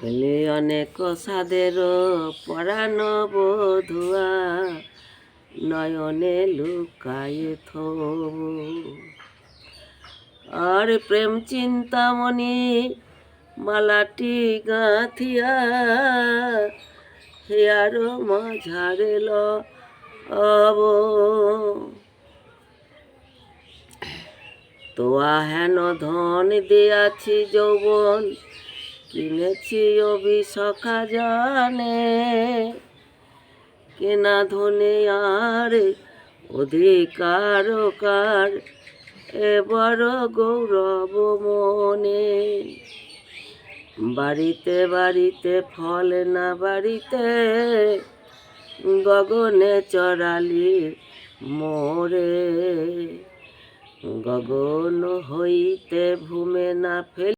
এলে অনেক সাদের পরাণ বধুয়া নয়নে লুকায়ে থবু আর প্রেম চিন্তামণি মালাটি গাঁথিয়া হেয়ার মাঝারে লব তোয়া হেন ধন দিয়াছি যৌবন কিনেছি অভিসখা জানে কেনা ধনে আর অধিকার কার এবার গৌরব মনে বাড়িতে বাড়িতে ফল না বাড়িতে গগনে চড়ালি মোরে গগন হইতে ভূমে না ফেল